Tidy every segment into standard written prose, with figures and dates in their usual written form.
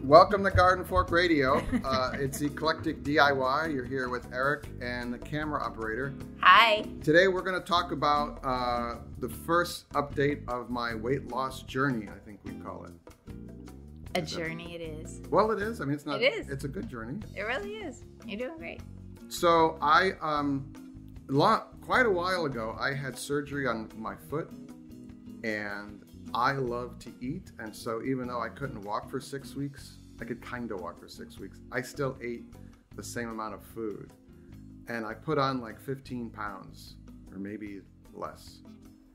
Welcome to Garden Fork Radio. It's Eclectic DIY. You're here with Eric and the camera operator. Hi. Today we're going to talk about the first update of my weight loss journey, I think we call it. A journey it is. Well, it is. I mean, it's not. It is. It's a good journey. It really is. You're doing great. So I, quite a while ago, I had surgery on my foot, and I love to eat. And so even though I couldn't walk for 6 weeks, I could kind of walk for 6 weeks. I still ate the same amount of food, and I put on like 15 pounds or maybe less.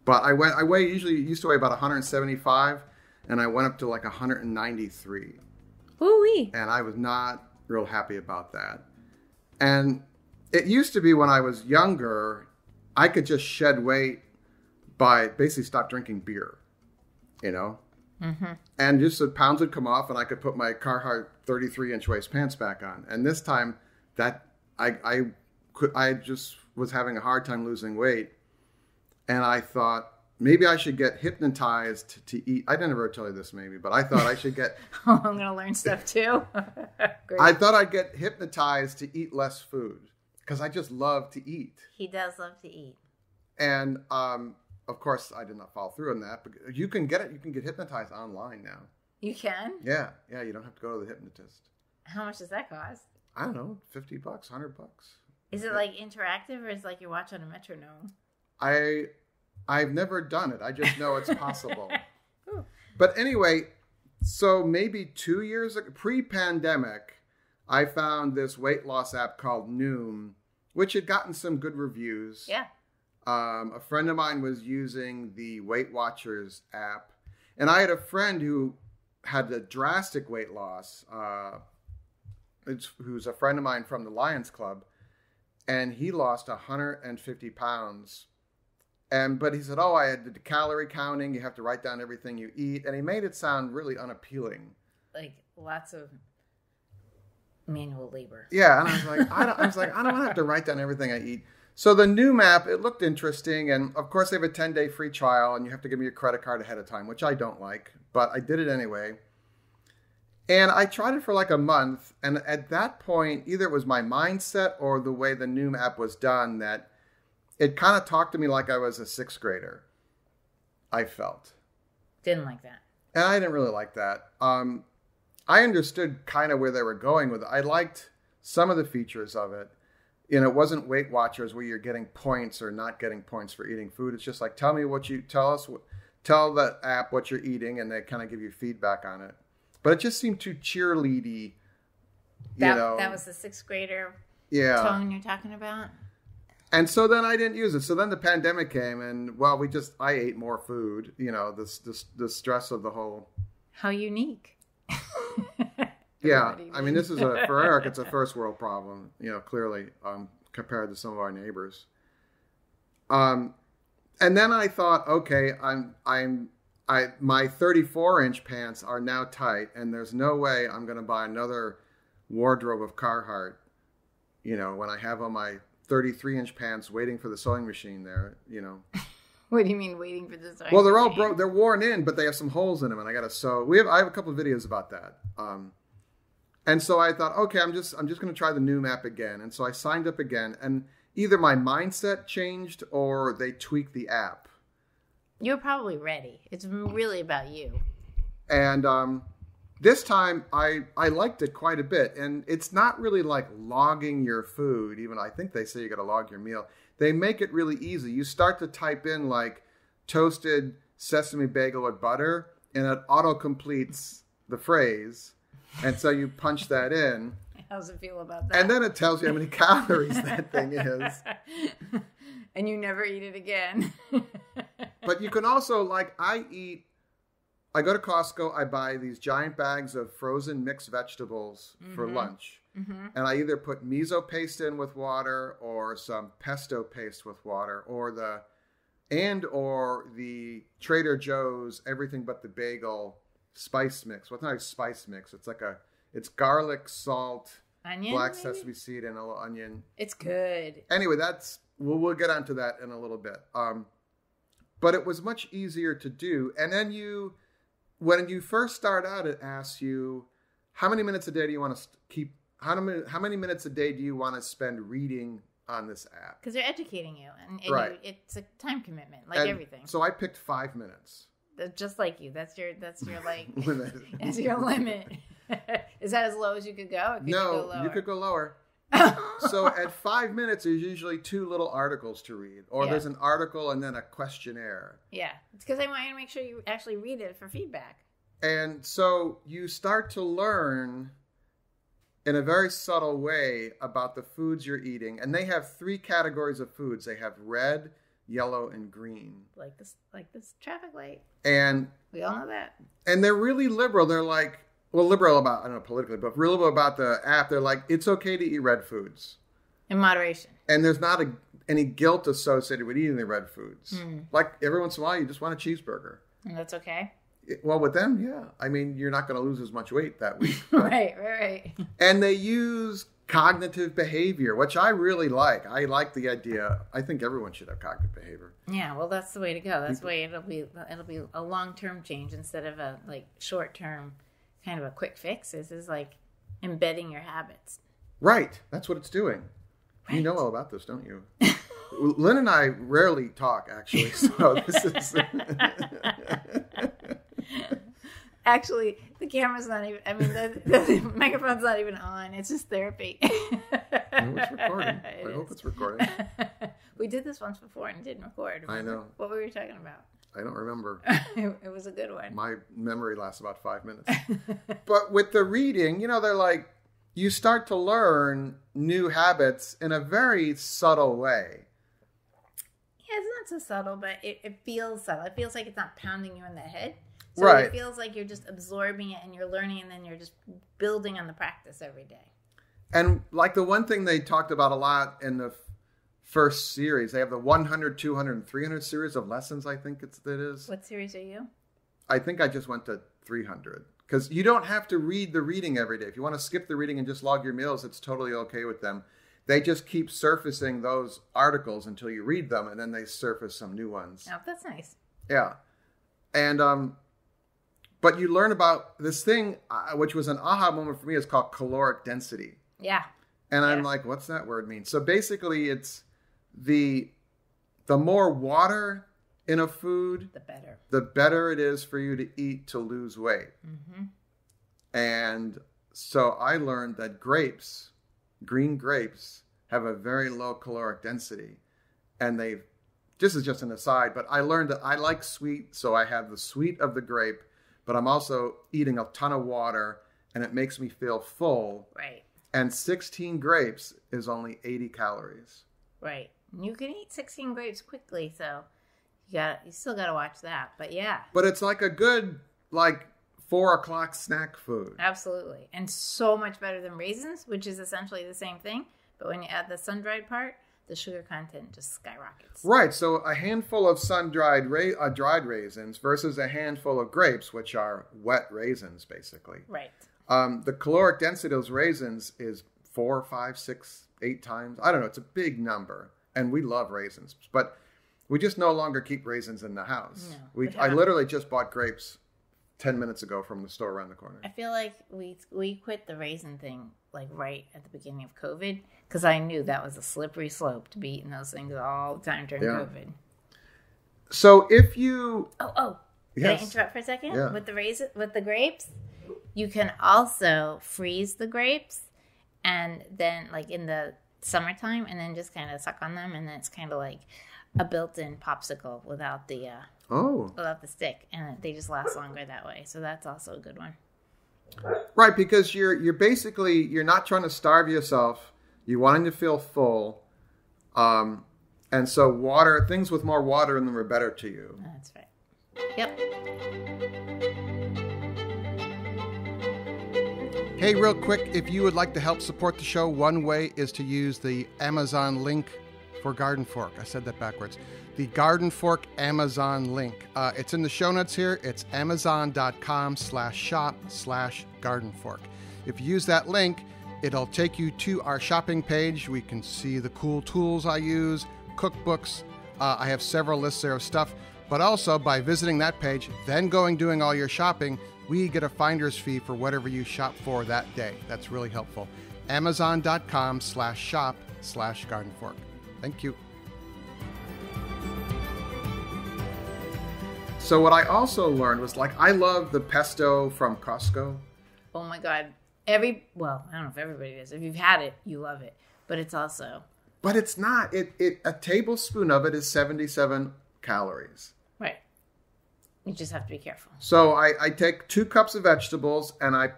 But I used to weigh about 175. And I went up to like 193. Woo-wee. And I was not real happy about that. And it used to be when I was younger, I could just shed weight by basically stop drinking beer, you know? Mm-hmm. And just the pounds would come off and I could put my Carhartt 33-inch waist pants back on. And this time that I just was having a hard time losing weight. And I thought, maybe I should get hypnotized to eat. I didn't ever tell you this, maybe, but I thought I should get... Oh, I'm going to learn stuff too. Great. I thought I'd get hypnotized to eat less food because I just love to eat. He does love to eat. And, of course, I did not follow through on that. But you can get it. You can get hypnotized online now. You can? Yeah. You don't have to go to the hypnotist. How much does that cost? I don't know, $50, $100. Is it like interactive or is it like you're watching a metronome? I've never done it. I just know it's possible. But anyway, so maybe 2 years ago, pre-pandemic, I found this weight loss app called Noom, which had gotten some good reviews. Yeah. A friend of mine was using the Weight Watchers app. And I had a friend who had a drastic weight loss, who's a friend of mine from the Lions Club. And he lost 150 pounds. But he said, I had the calorie counting. You have to write down everything you eat. And he made it sound really unappealing. Like lots of manual labor. Yeah. And I was like, I don't want to have to write down everything I eat. So the new map, it looked interesting. And of course, they have a 10-day free trial. And you have to give me your credit card ahead of time, which I don't like. But I did it anyway. And I tried it for like a month. And at that point, either it was my mindset or the way the Noom app was done that it kind of talked to me like I was a sixth grader, I felt. Didn't like that. And I didn't really like that. I understood kind of where they were going with it. I liked some of the features of it. It wasn't Weight Watchers where you're getting points or not getting points for eating food. It's just like, tell the app what you're eating, and they kind of give you feedback on it. But it just seemed too cheerleady, That was the sixth grader tone you're talking about? And so then I didn't use it. So then the pandemic came, and I ate more food. The stress of the whole. How unique. Yeah, I mean, this is for Eric, it's a first world problem. Clearly, compared to some of our neighbors. And then I thought, okay, my 34-inch pants are now tight, and there's no way I'm going to buy another wardrobe of Carhartt. When I have on my 33-inch pants waiting for the sewing machine there, What do you mean waiting for the sewing Well, they're all broke. They're worn in, but they have some holes in them, and I got to sew. I have a couple of videos about that. And so I thought, okay, I'm just going to try the Noom app again. And so I signed up again, and either my mindset changed or they tweaked the app. You're probably ready. It's really about you. And this time, I liked it quite a bit. And it's not really like logging your food, even I think they say you got to log your meal. They make it really easy. You start to type in like toasted sesame bagel with butter, and it auto-completes the phrase. And so you punch that in. How's it feel about that? And then it tells you how many calories that thing is. And you never eat it again. But you can also, I go to Costco, I buy these giant bags of frozen mixed vegetables for lunch. Mm-hmm. And I either put miso paste in with water or some pesto paste with water or the Trader Joe's everything but the bagel spice mix. Well, it's not a spice mix. It's garlic, salt, onion, black maybe? Sesame seed, and a little onion. It's good. Anyway, we'll get onto that in a little bit. But it was much easier to do. And then when you first start out, it asks you, how many minutes a day do you want to keep? How many minutes a day do you want to spend reading on this app? Because they're educating you, and right. It's a time commitment, like everything. So I picked 5 minutes. Just like you. That's your like limit. That's your limit. Is that as low as you could go? Or could you could go lower. So at 5 minutes, there's usually 2 little articles to read, or there's an article and then a questionnaire. Yeah, it's because I want you to make sure you actually read it for feedback. And so you start to learn in a very subtle way about the foods you're eating. And they have 3 categories of foods. They have red, yellow, and green. Like this traffic light. And we all know that. And they're really liberal. They're like, well, liberal about, I don't know politically, but liberal about the app. They're like, it's okay to eat red foods. In moderation. And there's not any guilt associated with eating the red foods. Like every once in a while, you just want a cheeseburger. And that's okay? Well, with them, yeah. I mean, you're not going to lose as much weight that week. Right. And they use cognitive behavior, which I really like. I like the idea. I think everyone should have cognitive behavior. Yeah, well, that's the way to go. That's the way it'll be a long-term change instead of a like short-term kind of a quick fix. This is like embedding your habits. Right. That's what it's doing. Right. You know all about this, don't you? Lynn and I rarely talk, actually. So this is... Actually, the camera's not even, the microphone's not even on. It's just therapy. It's recording. I hope it's recording. We did this once before and it didn't record. Remember? I know. What were we talking about? I don't remember. It was a good one. My memory lasts about 5 minutes. But with the reading, they're like, you start to learn new habits in a very subtle way. Yeah, it's not so subtle, but it feels subtle. It feels like it's not pounding you in the head. So right. It feels like you're just absorbing it and you're learning and then you're just building on the practice every day. And like the one thing they talked about a lot in the first series, they have the 100, 200, and 300 series of lessons, I think it is. What series are you? I think I just went to 300. Because you don't have to read the reading every day. If you want to skip the reading and just log your meals, it's totally okay with them. They just keep surfacing those articles until you read them, and then they surface some new ones. Oh, that's nice. Yeah. And, but you learn about this thing, which was an aha moment for me, is called caloric density. Yeah. And I'm like, what's that word mean? So basically it's the more water in a food, the better it is for you to eat to lose weight. Mm-hmm. And so I learned that green grapes, have a very low caloric density. And this is just an aside, but I learned that I like sweet, so I have the sweet of the grape, but I'm also eating a ton of water, and it makes me feel full. Right. And 16 grapes is only 80 calories. Right. You can eat 16 grapes quickly, so you still got to watch that. But yeah. But it's like a good, 4:00 snack food. Absolutely. And so much better than raisins, which is essentially the same thing. But when you add the sun-dried part, the sugar content just skyrockets. Right. So a handful of sun-dried dried raisins versus a handful of grapes, which are wet raisins, basically. Right. The caloric density of those raisins is 4, 5, 6, 8 times. I don't know. It's a big number. And we love raisins. But we just no longer keep raisins in the house. No, I literally just bought grapes 10 minutes ago from the store around the corner. I feel like we quit the raisin thing right at the beginning of COVID because I knew that was a slippery slope to be eating those things all the time during COVID. So if you... Oh. Yes. Can I interrupt for a second? Yeah. With the grapes, you can also freeze the grapes and then in the summertime and then just kind of suck on them and then it's kind of like a built-in popsicle without the stick, and they just last longer that way. So that's also a good one. Right, because you're basically you're not trying to starve yourself. You're wanting to feel full, and so things with more water in them are better to you. That's right. Yep. Hey, real quick, if you would like to help support the show, one way is to use the Amazon link for Garden Fork. I said that backwards. The Garden Fork Amazon link. It's in the show notes here. It's amazon.com/shop/gardenfork. If you use that link, it'll take you to our shopping page. We can see the cool tools I use, cookbooks. I have several lists there of stuff. But also, by visiting that page, then doing all your shopping, we get a finder's fee for whatever you shop for that day. That's really helpful. Amazon.com/shop/gardenfork. Thank you. So what I also learned was, like, I love the pesto from Costco. Oh my God. I don't know if everybody does. If you've had it, you love it. But it's also... But it's not. A tablespoon of it is 77 calories. Right. You just have to be careful. So I take 2 cups of vegetables and I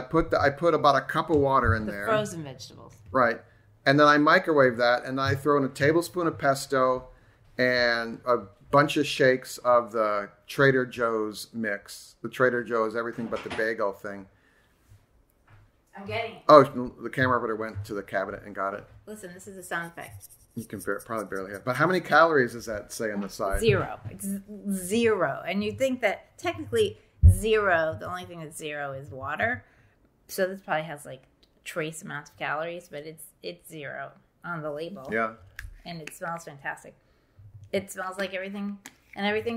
put about a cup of water in there. Frozen vegetables. Right. And then I microwave that, and I throw in a tablespoon of pesto and a bunch of shakes of the Trader Joe's mix. The Trader Joe's everything but the bagel thing. I'm getting it. Oh, the camera operator went to the cabinet and got it. Listen, this is a sound effect. You can probably barely have. But how many calories does that say on the side? 0. It's 0. And you think that technically 0, the only thing that's 0 is water. So this probably has like trace amounts of calories, but it's 0 on the label. Yeah. And it smells fantastic. It smells like everything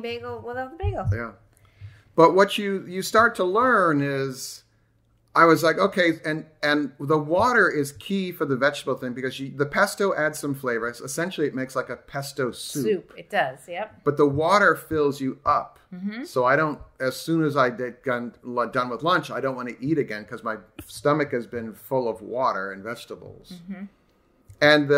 bagel without the bagel. Yeah. But what you start to learn is, I was like, okay, and the water is key for the vegetable thing because the pesto adds some flavor. Essentially, it makes like a pesto soup. It does, yep. But the water fills you up. Mm-hmm. So I don't, as soon as I get done with lunch, I don't want to eat again because my stomach has been full of water and vegetables. Mm-hmm. And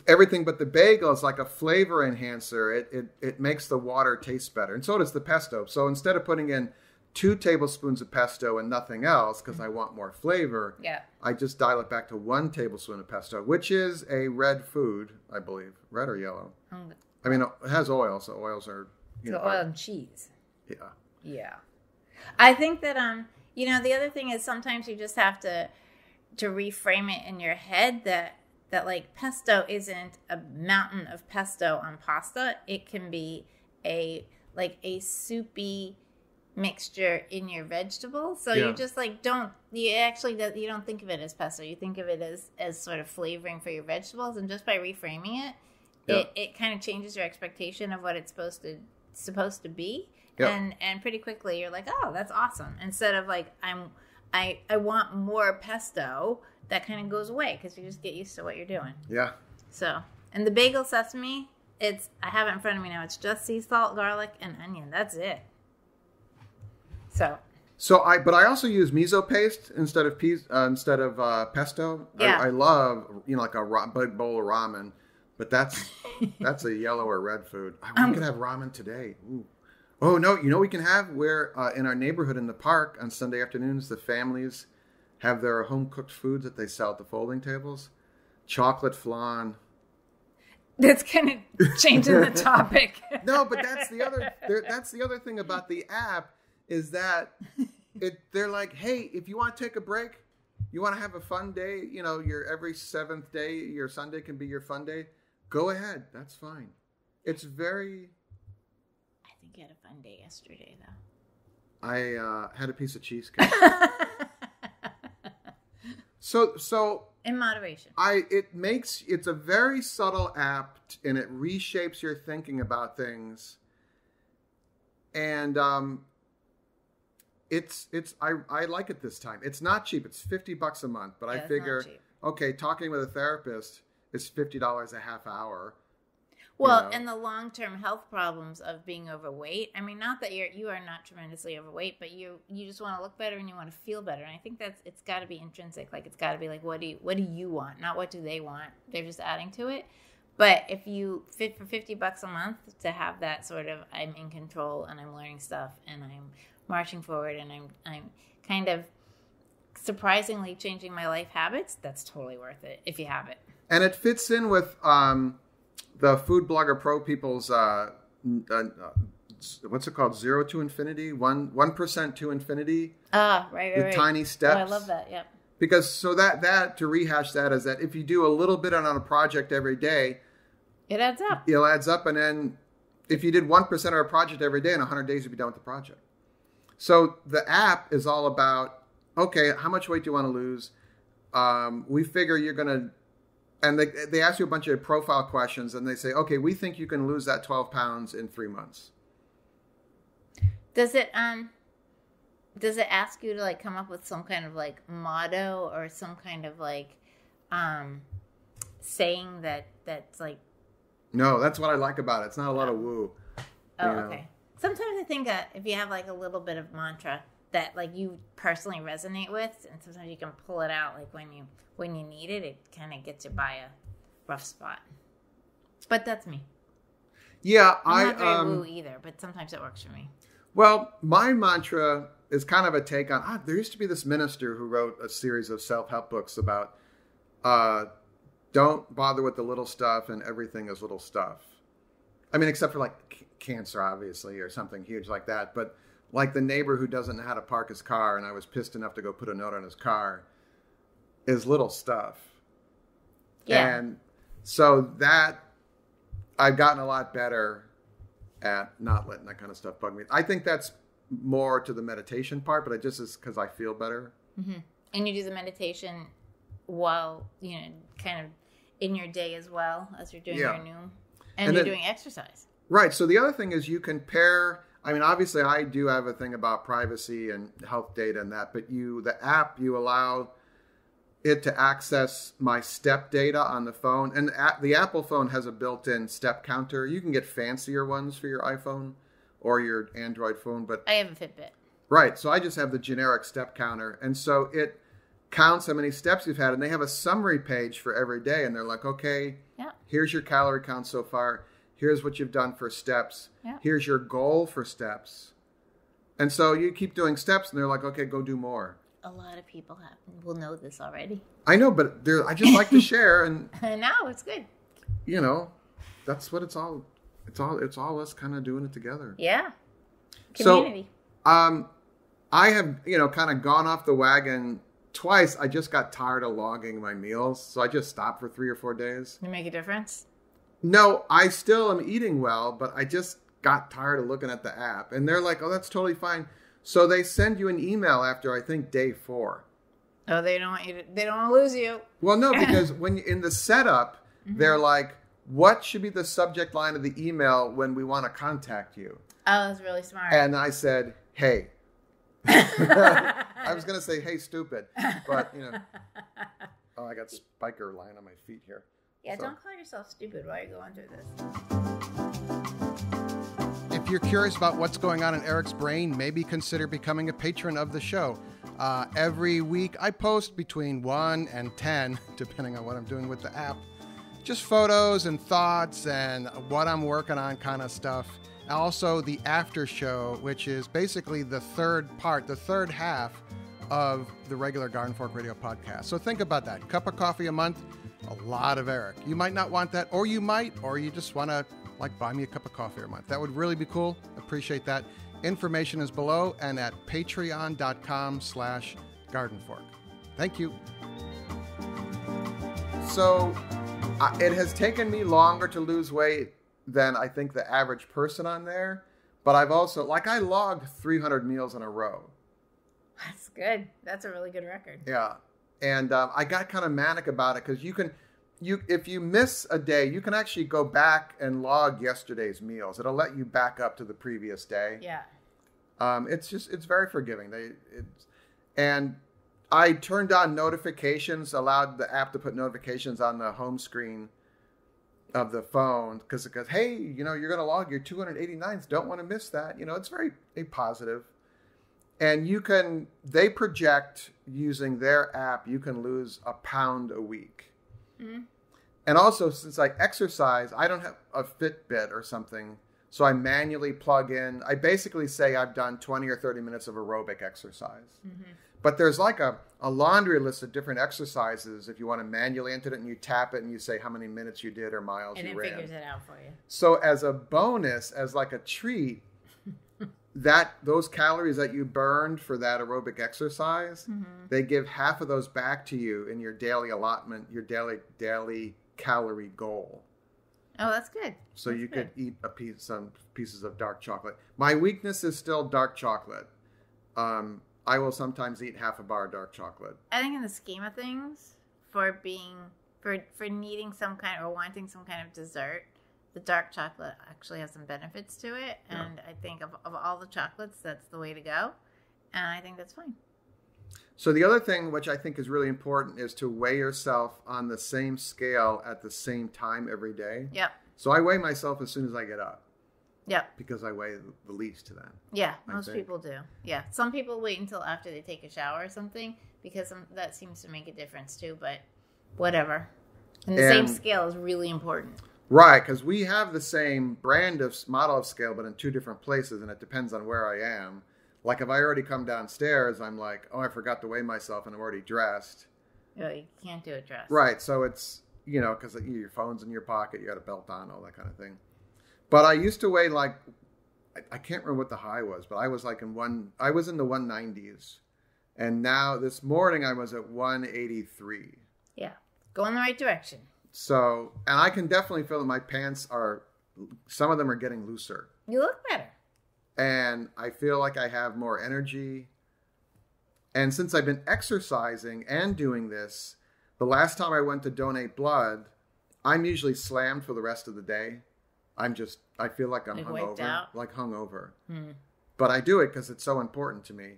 everything but the bagel is like a flavor enhancer. It makes the water taste better. And so does the pesto. So instead of putting in 2 tablespoons of pesto and nothing else because I want more flavor, I just dial it back to 1 tablespoon of pesto, which is a red food, I believe. Red or yellow? I mean, it has oil, so oils are... oil and cheese. Yeah. Yeah. I think that, the other thing is sometimes you just have to reframe it in your head that like pesto isn't a mountain of pesto on pasta. It can be a soupy mixture in your vegetables. So you just like you don't think of it as pesto. You think of it as sort of flavoring for your vegetables, and just by reframing it, it kind of changes your expectation of what it's supposed to be. And pretty quickly you're like, oh, that's awesome. Instead of like I want more pesto, that kind of goes away because you just get used to what you're doing. Yeah. So, and the bagel sesame, I have it in front of me now. It's just sea salt, garlic, and onion. That's it. But I also use miso paste instead of pesto. Yeah. I love like a big bowl of ramen, but that's a yellow or red food. We could have ramen today. Ooh. Oh no! We can have where in our neighborhood in the park on Sunday afternoons the families have their home cooked foods that they sell at the folding tables. Chocolate flan. That's kind of changing the topic. No, but that's the other thing about the app. Is that they're like, hey, if you want to take a break, you want to have a fun day, your every 7th day, your Sunday can be your fun day, go ahead. That's fine. It's very... I think you had a fun day yesterday, though. I had a piece of cheesecake. So in moderation. It's a very subtle app, and it reshapes your thinking about things. And... I like it this time. It's not cheap. It's $50 a month, but I figure, okay, talking with a therapist is $50 a half hour. Well, and the long-term health problems of being overweight. I mean, not that you are not tremendously overweight, but you just want to look better and you want to feel better. And I think it's got to be intrinsic. Like it's got to be like, what do you want? Not what do they want? They're just adding to it. But if you fit for $50 a month to have that sort of, I'm in control and I'm learning stuff and I'm marching forward and I'm kind of surprisingly changing my life habits, that's totally worth it if you have it. And it fits in with the Food Blogger Pro people's what's it called? 0 to infinity, 1% to infinity. Right. Tiny steps. Oh, I love that. Yep. Because so that to rehash that is that if you do a little bit on a project every day, it adds up. It adds up, and then if you did 1% of a project every day, in 100 days you'd be done with the project. So the app is all about, okay, how much weight do you want to lose? We figure you're going to, and they ask you a bunch of profile questions, and they say, okay, we think you can lose that 12 pounds in 3 months. Does it, Does it ask you to like come up with some kind of like motto or some kind of like saying that's like? No, that's what I like about it. It's not a lot of woo. Oh, okay. Sometimes I think if you have like a little bit of mantra that like you personally resonate with, and sometimes you can pull it out like when you need it, it kind of gets you by a rough spot. But that's me. Yeah, I'm not very woo either, but sometimes it works for me. Well, my mantra is kind of a take on. There used to be this minister who wrote a series of self-help books about don't bother with the little stuff, and everything is little stuff. I mean, except for like cancer, obviously, or something huge like that. But like the neighbor who doesn't know how to park his car, and I was pissed enough to go put a note on his car, is little stuff. Yeah. And so that I've gotten a lot better at not letting that kind of stuff bug me. I think that's more to the meditation part, but it just is because I feel better. Mm-hmm. And you do the meditation while, kind of in your day as well as you're doing your Noom. And you're doing exercise. Right. So the other thing is you can pair, I mean, obviously I do have a thing about privacy and health data and that, but the app, you allow it to access my step data on the phone. And the Apple phone has a built-in step counter. You can get fancier ones for your iPhone or your Android phone, but I have a Fitbit. Right. So I just have the generic step counter. And so it counts how many steps you've had, and they have a summary page for every day. And they're like, okay, here's your calorie count so far. Here's what you've done for steps. Yeah. Here's your goal for steps. And so you keep doing steps, and they're like, okay, go do more. A lot of people will know this already. I know, but I just like to share, and no, it's good. That's what it's all. It's all us kind of doing it together. Yeah, community. So, I have kind of gone off the wagon twice. I just got tired of logging my meals, so I just stopped for 3 or 4 days. Did it make a difference? No, I still am eating well, but I just got tired of looking at the app, and they're like, "Oh, that's totally fine." So they send you an email after, I think, day 4. Oh, they don't want to lose you. Well, no, because when in the setup, they're like, what should be the subject line of the email when we want to contact you? Oh, that's really smart. And I said, hey. I was going to say, hey, stupid. But, oh, I got spiker line on my feet here. Yeah, so. Don't call yourself stupid while you're going through this. If you're curious about what's going on in Eric's brain, maybe consider becoming a patron of the show. Every week, I post between 1 and 10, depending on what I'm doing with the app. Just photos and thoughts and what I'm working on kind of stuff. Also, the after show, which is basically the third half of the regular Garden Fork Radio podcast. So think about that. Cup of coffee a month, a lot of Eric. You might not want that, or you might, or you just want to buy me a cup of coffee a month. That would really be cool. Appreciate that. Information is below and at patreon.com/gardenfork. Thank you. So it has taken me longer to lose weight than I think the average person on there. But I've also, I logged 300 meals in a row. That's good. That's a really good record. Yeah. And I got kind of manic about it because if you miss a day, you can actually go back and log yesterday's meals. It'll let you back up to the previous day. Yeah. It's very forgiving. And I turned on notifications, allowed the app to put notifications on the home screen of the phone because it goes, hey, you're going to log your 289s. Don't want to miss that. It's very positive. And they project using their app, you can lose a pound a week. Mm-hmm. And also, since I exercise, I don't have a Fitbit or something. So I manually plug in. I basically say I've done 20 or 30 minutes of aerobic exercise. Mm-hmm. But there's a laundry list of different exercises if you want to manually enter it, and you tap it and you say how many minutes you did or miles you ran. And it figures it out for you. So as a bonus, as a treat, those calories that you burned for that aerobic exercise, they give half of those back to you in your daily allotment, your daily calorie goal. Oh, that's good. So you could eat some pieces of dark chocolate. My weakness is still dark chocolate. I will sometimes eat half a bar of dark chocolate. I think in the scheme of things, for needing some kind or wanting some kind of dessert, the dark chocolate actually has some benefits to it. Yeah. And I think of all the chocolates, that's the way to go. And I think that's fine. So the other thing, which I think is really important, is to weigh yourself on the same scale at the same time every day. Yep. So I weigh myself as soon as I get up. Yep. Because I weigh the least to them. Yeah, most people do. Yeah. Some people wait until after they take a shower or something because that seems to make a difference too, but whatever. And the same scale is really important. Right, because we have the same brand of model of scale, but in two different places, and it depends on where I am. Like if I already come downstairs, I'm like, oh, I forgot to weigh myself and I'm already dressed. Yeah, you can't do it dressed. Right, so it's, because your phone's in your pocket, you got a belt on, all that kind of thing. But I used to weigh like, I can't remember what the high was, but I was like I was in the 190s. And now this morning I was at 183. Yeah, go in the right direction. So, and I can definitely feel that my pants some of them are getting looser. You look better. And I feel like I have more energy. And since I've been exercising and doing this, the last time I went to donate blood, I'm usually slammed for the rest of the day. I feel like I'm hungover. Like hungover. But I do it because it's so important to me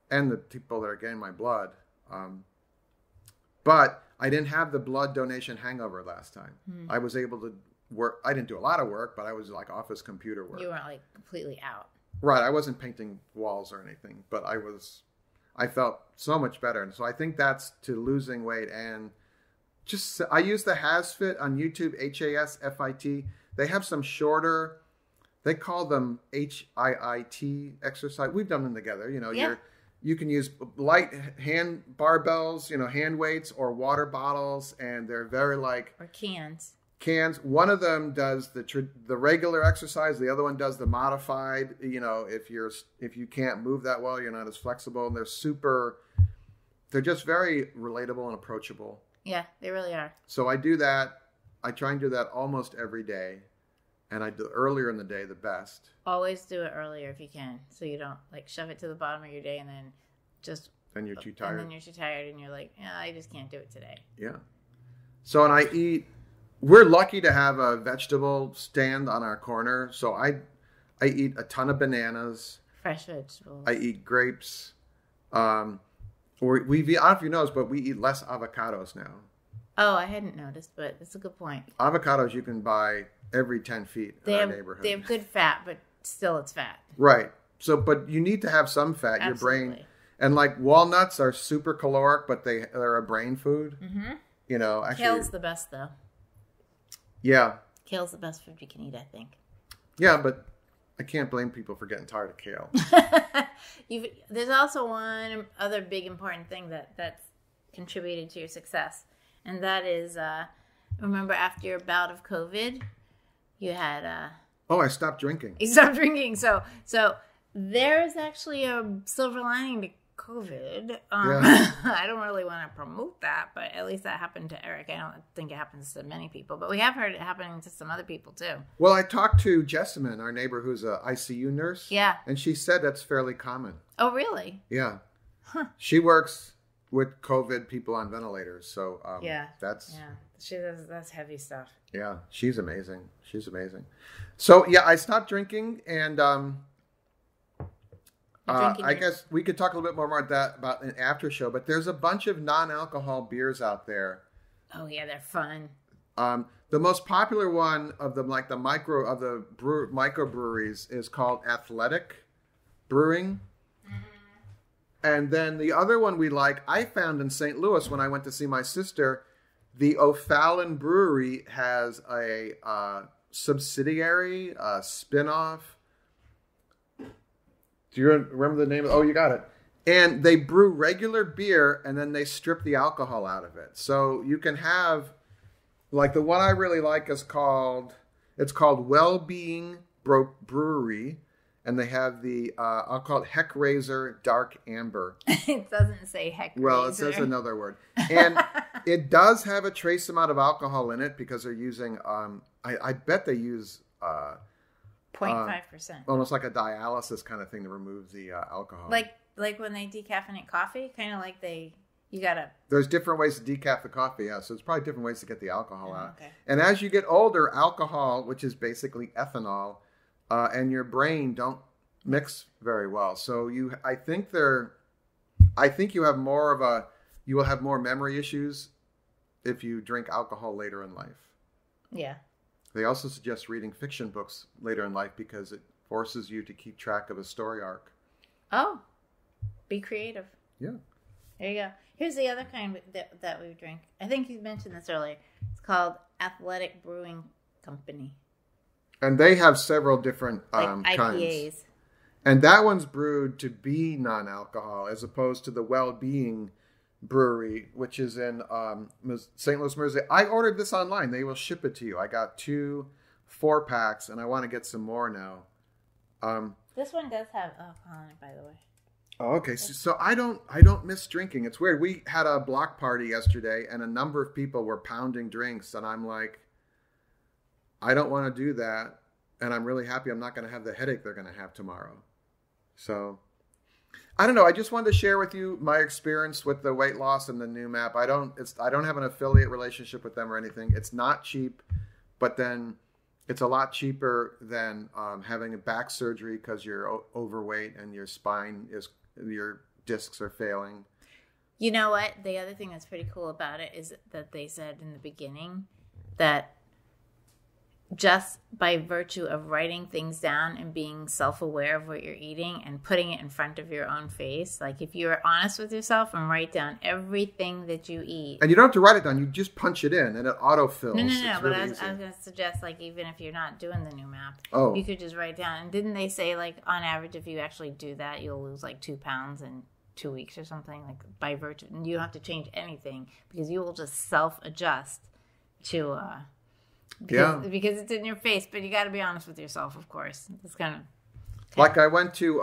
and the people that are getting my blood. But I didn't have the blood donation hangover last time. I was able to work. I didn't do a lot of work, but I was like office computer work. You weren't like completely out. Right. I wasn't painting walls or anything, but I felt so much better. And so I think that's to losing weight. And I use the HasFit on YouTube, HASFIT. They have some shorter, they call them HIIT exercise. We've done them together. You can use light hand barbells, hand weights or water bottles. And they're very or cans. One of them does the regular exercise. The other one does the modified. If you can't move that well, you're not as flexible. And they're just very relatable and approachable. Yeah, they really are. So I do that. I try and do that almost every day. And I do earlier in the day the best. Always do it earlier if you can. So you don't shove it to the bottom of your day and then then you're too tired. And then you're too tired and you're like, yeah, I just can't do it today. Yeah. So, and we're lucky to have a vegetable stand on our corner. So I eat a ton of bananas. Fresh vegetables. I eat grapes. I don't know if you noticed, but we eat less avocados now. Oh, I hadn't noticed, but it's a good point. Avocados you can buy every 10 feet in our neighborhood. They have good fat, but still it's fat. Right. So, but you need to have some fat. Absolutely. Your brain. And like walnuts are super caloric, but they're a brain food. Mm-hmm. Actually. Kale's the best, though. Yeah. Kale's the best food you can eat, I think. Yeah, but I can't blame people for getting tired of kale. There's also one other big important thing that's contributed to your success. And that is, remember after your bout of COVID, you had... I stopped drinking. You stopped drinking. So there's actually a silver lining to COVID. Yeah. I don't really want to promote that, but at least that happened to Eric. I don't think it happens to many people, but we have heard it happening to some other people too. Well, I talked to Jessamine, our neighbor who's an ICU nurse. Yeah. And she said that's fairly common. Oh, really? Yeah. Huh. She works with COVID people on ventilators. So that's that's heavy stuff. Yeah, she's amazing. So yeah, I stopped drinking, and I guess we could talk a little bit more about an after show. But there's a bunch of non-alcohol beers out there. Oh yeah, they're fun. The most popular one of them, like the microbreweries, is called Athletic Brewing. And then the other one we like, I found in St. Louis when I went to see my sister. The O'Fallon Brewery has a subsidiary, spin-off. Do you remember the name? You got it. And they brew regular beer, and then they strip the alcohol out of it. So you can have, like the one I really like is called Wellbeing Brewery. And they have I'll call it Heck Razor Dark Amber. It doesn't say Heck Razor. Well, it says another word. And it does have a trace amount of alcohol in it because they're using, I bet they use 0.5%. Almost like a dialysis kind of thing to remove the alcohol. Like when they decaffeinate coffee, kind of like you gotta... There's different ways to decaf the coffee, yeah. So it's probably different ways to get the alcohol out. Okay. And as you get older, alcohol, which is basically ethanol, and your brain don't mix very well. So I think you have you will have more memory issues if you drink alcohol later in life. Yeah. They also suggest reading fiction books later in life because it forces you to keep track of a story arc. Oh, be creative. Yeah. There you go. Here's the other kind that we drink. I think you mentioned this earlier. It's called Athletic Brewing Company. And they have several different IPAs. kinds. And that one's brewed to be non-alcohol as opposed to the Well-Being Brewery, which is in St. Louis, Missouri. I ordered this online. They will ship it to you. I got 2 4-packs, and I want to get some more now. This one does have alcohol in it, by the way. Oh, okay. So I don't miss drinking. It's weird. We had a block party yesterday, and a number of people were pounding drinks, and I'm like, I don't want to do that, and I'm really happy I'm not going to have the headache they're going to have tomorrow. So, I don't know. I just wanted to share with you my experience with the weight loss and the Noom app. I don't have an affiliate relationship with them or anything. It's not cheap, but then it's a lot cheaper than having a back surgery because you're overweight and your your discs are failing. You know what? The other thing that's pretty cool about it is that they said in the beginning that just by virtue of writing things down and being self-aware of what you're eating and putting it in front of your own face, like if you're honest with yourself and write down everything that you eat. And you don't have to write it down. You just punch it in and it autofills. No. But I was going to suggest, like, even if you're not doing the Noom app, you could just write down. And didn't they say, like, on average, if you actually do that, you'll lose like 2 pounds in 2 weeks or something, like by virtue. And you don't have to change anything because you will just self-adjust to... Because it's in your face, but you got to be honest with yourself, of course. It's kind of like I went to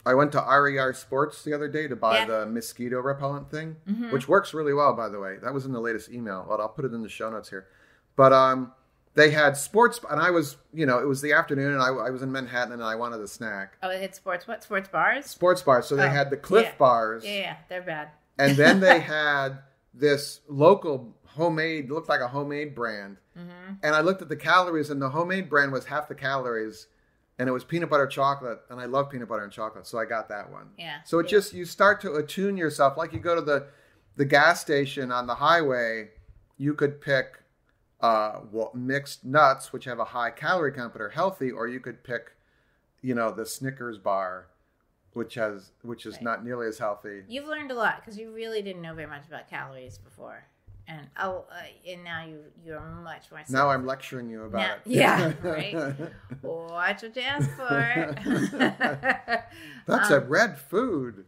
RER Sports the other day to buy the mosquito repellent thing, which works really well, by the way. That was in the latest email, but I'll put it in the show notes here. But they had sports, and I was, it was the afternoon, and I was in Manhattan, and I wanted a snack. Oh, they had sports bars? Sports bars. So they had the Cliff bars. Yeah, they're bad. And then they had this local homemade, looked like a homemade brand. And I looked at the calories, and the homemade brand was half the calories, and it was peanut butter chocolate, and I love peanut butter and chocolate, so I got that one. Yeah. So it just, you start to attune yourself, like you go to the gas station on the highway, you could pick mixed nuts, which have a high calorie count but are healthy, or you could pick, the Snickers bar, which is not nearly as healthy. You've learned a lot because you really didn't know very much about calories before. And now you're much more. Now I'm lecturing you about it. Yeah, right. Watch what you ask for. That's a red food.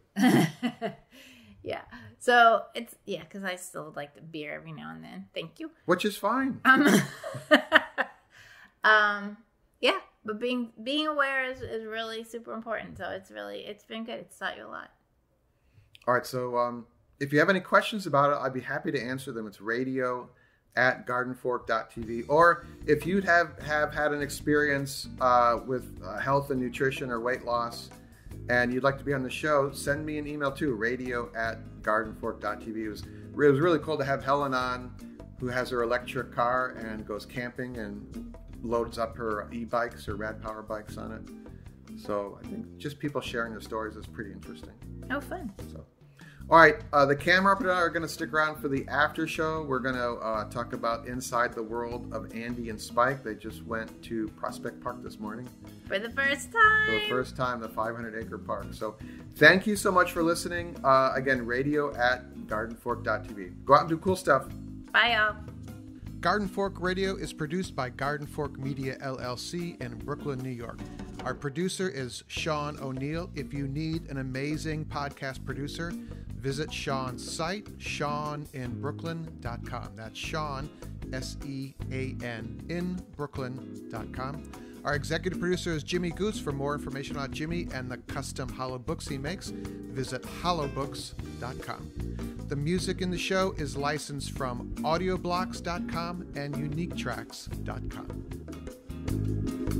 Yeah. So it's because I still like the beer every now and then. Thank you. Which is fine. Yeah, but being aware is really super important. So it's been good. It's taught you a lot. All right. So if you have any questions about it, I'd be happy to answer them. It's radio@gardenfork.tv. Or if you have had an experience with health and nutrition or weight loss and you'd like to be on the show, send me an email too, radio@gardenfork.tv. It was really cool to have Helen on, who has her electric car and goes camping and loads up her e-bikes or Rad Power bikes on it. So I think just people sharing their stories is pretty interesting. Oh, fun. So. All right, the camera operator and I are going to stick around for the after show. We're going to talk about inside the world of Andy and Spike. They just went to Prospect Park this morning. For the first time. For the first time, the 500-acre park. So thank you so much for listening. Again, radio@gardenfork.tv. Go out and do cool stuff. Bye, y'all. Garden Fork Radio is produced by Garden Fork Media, LLC in Brooklyn, New York. Our producer is Sean O'Neill. If you need an amazing podcast producer, visit Sean's site, SeanInBrooklyn.com. That's Sean, SEAN, in Brooklyn.com. Our executive producer is Jimmy Goose. For more information about Jimmy and the custom hollow books he makes, visit hollowbooks.com. The music in the show is licensed from audioblocks.com and uniquetracks.com.